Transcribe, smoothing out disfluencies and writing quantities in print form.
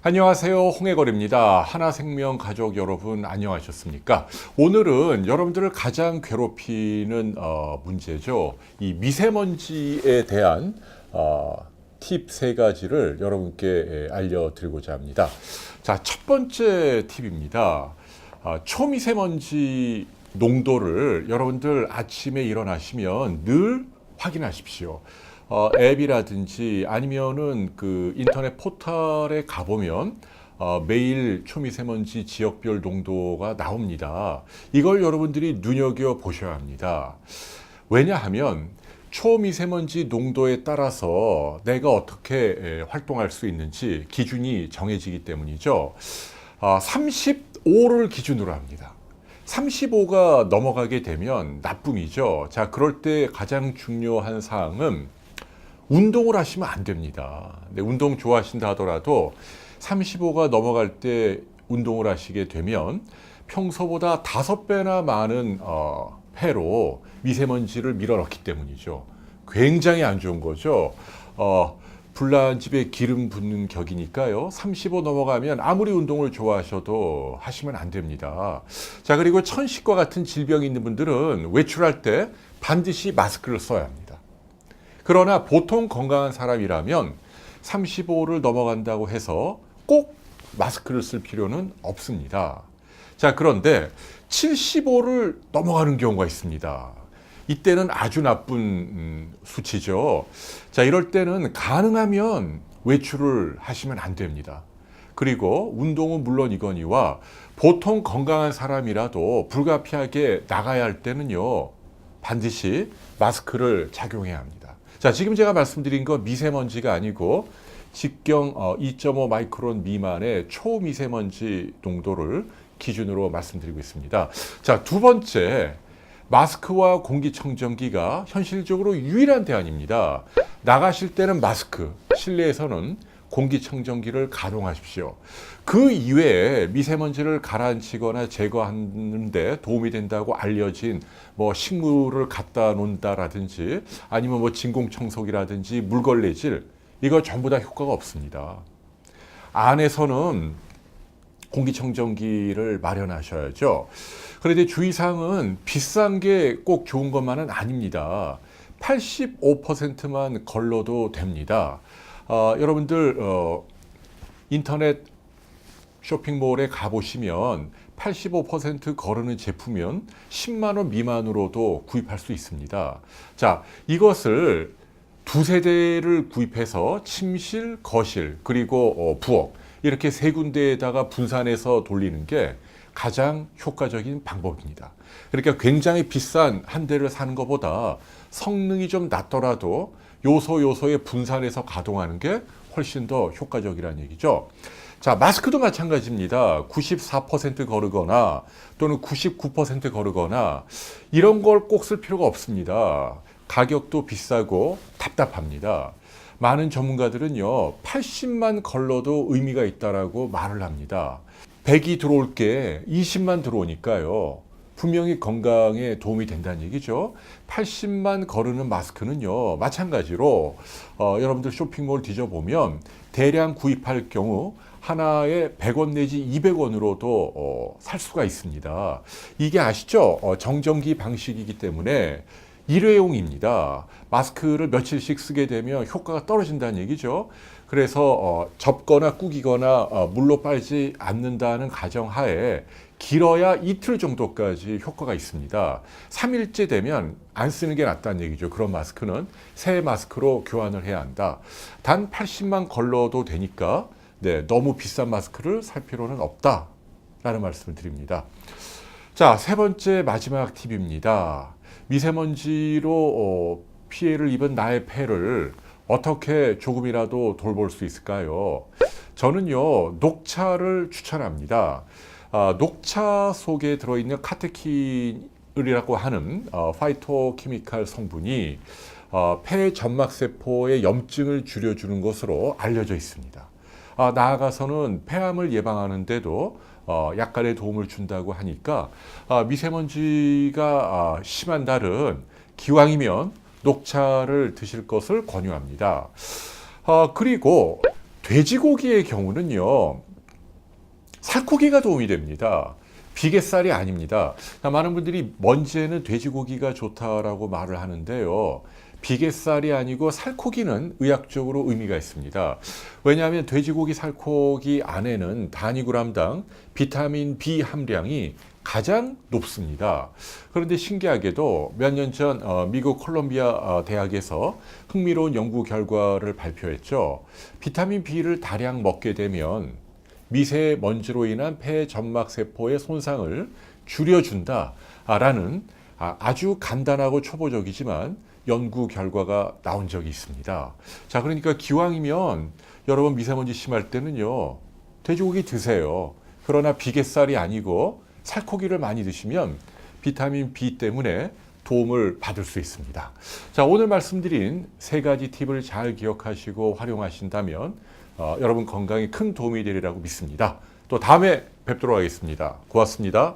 안녕하세요. 홍해걸입니다. 하나생명 가족 여러분 안녕하셨습니까? 오늘은 여러분들을 가장 괴롭히는 문제죠. 이 미세먼지에 대한 팁 세 가지를 여러분께 알려드리고자 합니다. 자, 첫 번째 팁입니다. 초미세먼지 농도를 여러분들 아침에 일어나시면 늘 확인하십시오. 앱이라든지 아니면은 그 인터넷 포털에 가보면 매일 초미세먼지 지역별 농도가 나옵니다. 이걸 여러분들이 눈여겨 보셔야 합니다. 왜냐하면 초미세먼지 농도에 따라서 내가 어떻게 활동할 수 있는지 기준이 정해지기 때문이죠. 35를 기준으로 합니다. 35가 넘어가게 되면 나쁨이죠. 자, 그럴 때 가장 중요한 사항은 운동을 하시면 안 됩니다. 근데 운동 좋아하신다 하더라도 35가 넘어갈 때 운동을 하시게 되면 평소보다 5배나 많은 폐로 미세먼지를 밀어넣기 때문이죠. 굉장히 안 좋은 거죠. 불난 집에 기름 붓는 격이니까요. 35 넘어가면 아무리 운동을 좋아하셔도 하시면 안 됩니다. 자, 그리고 천식과 같은 질병이 있는 분들은 외출할 때 반드시 마스크를 써야 합니다. 그러나 보통 건강한 사람이라면 35를 넘어간다고 해서 꼭 마스크를 쓸 필요는 없습니다. 자, 그런데 75를 넘어가는 경우가 있습니다. 이때는 아주 나쁜 수치죠. 자, 이럴 때는 가능하면 외출을 하시면 안 됩니다. 그리고 운동은 물론이거니와 보통 건강한 사람이라도 불가피하게 나가야 할 때는요, 반드시 마스크를 착용해야 합니다. 자, 지금 제가 말씀드린 건 미세먼지가 아니고 직경 2.5 마이크론 미만의 초미세먼지 농도를 기준으로 말씀드리고 있습니다. 자, 두 번째, 마스크와 공기청정기가 현실적으로 유일한 대안입니다. 나가실 때는 마스크, 실내에서는 공기청정기를 가동하십시오. 그 이외에 미세먼지를 가라앉히거나 제거하는 데 도움이 된다고 알려진 뭐 식물을 갖다 놓는다라든지 아니면 뭐 진공청소기라든지 물걸레질, 이거 전부 다 효과가 없습니다. 안에서는 공기청정기를 마련하셔야죠. 그런데 주의사항은 비싼 게 꼭 좋은 것만은 아닙니다. 85%만 걸러도 됩니다. 여러분들 인터넷 쇼핑몰에 가보시면 85% 거르는 제품이면 10만 원 미만으로도 구입할 수 있습니다. 자, 이것을 두세 대를 구입해서 침실, 거실, 그리고 부엌, 이렇게 세 군데에다가 분산해서 돌리는 게 가장 효과적인 방법입니다. 그러니까 굉장히 비싼 한 대를 사는 것보다 성능이 좀 낮더라도 요소에 분산해서 가동하는 게 훨씬 더 효과적이라는 얘기죠. 자, 마스크도 마찬가지입니다. 94% 거르거나 또는 99% 거르거나 이런 걸 꼭 쓸 필요가 없습니다. 가격도 비싸고 답답합니다. 많은 전문가들은요, 80만 걸러도 의미가 있다라고 말을 합니다. 100이 들어올 게 20만 들어오니까요, 분명히 건강에 도움이 된다는 얘기죠. 80만 거르는 마스크는요, 마찬가지로 여러분들 쇼핑몰 뒤져보면 대량 구입할 경우 하나에 100원 내지 200원으로도 살 수가 있습니다. 이게 아시죠? 정전기 방식이기 때문에 일회용입니다. 마스크를 며칠씩 쓰게 되면 효과가 떨어진다는 얘기죠. 그래서 접거나 구기거나 물로 빨지 않는다는 가정하에 길어야 이틀 정도까지 효과가 있습니다. 3일째 되면 안 쓰는 게 낫다는 얘기죠. 그런 마스크는 새 마스크로 교환을 해야 한다. 단 80만 걸러도 되니까 너무 비싼 마스크를 살 필요는 없다라는 말씀을 드립니다. 자, 세 번째 마지막 팁입니다. 미세먼지로 피해를 입은 나의 폐를 어떻게 조금이라도 돌볼 수 있을까요? 저는요, 녹차를 추천합니다. 녹차 속에 들어있는 카테킨이라고 하는 파이토케미칼 성분이 폐 점막세포의 염증을 줄여주는 것으로 알려져 있습니다. 나아가서는 폐암을 예방하는 데도 약간의 도움을 준다고 하니까 미세먼지가 심한 날은 기왕이면 녹차를 드실 것을 권유합니다. 그리고 돼지고기의 경우는요, 살코기가 도움이 됩니다. 비계살이 아닙니다. 많은 분들이 먼지에는 돼지고기가 좋다라고 말을 하는데요. 비계살이 아니고 살코기는 의학적으로 의미가 있습니다. 왜냐하면 돼지고기, 살코기 안에는 단위그램당 비타민 B 함량이 가장 높습니다. 그런데 신기하게도 몇 년 전 미국 콜롬비아 대학에서 흥미로운 연구 결과를 발표했죠. 비타민 B를 다량 먹게 되면 미세먼지로 인한 폐 점막 세포의 손상을 줄여준다라는 아주 간단하고 초보적이지만 연구 결과가 나온 적이 있습니다. 자, 그러니까 기왕이면 여러분 미세먼지 심할 때는요, 돼지고기 드세요. 그러나 비계살이 아니고 살코기를 많이 드시면 비타민 B 때문에 도움을 받을 수 있습니다. 자, 오늘 말씀드린 세 가지 팁을 잘 기억하시고 활용하신다면 여러분 건강에 큰 도움이 되리라고 믿습니다. 또 다음에 뵙도록 하겠습니다. 고맙습니다.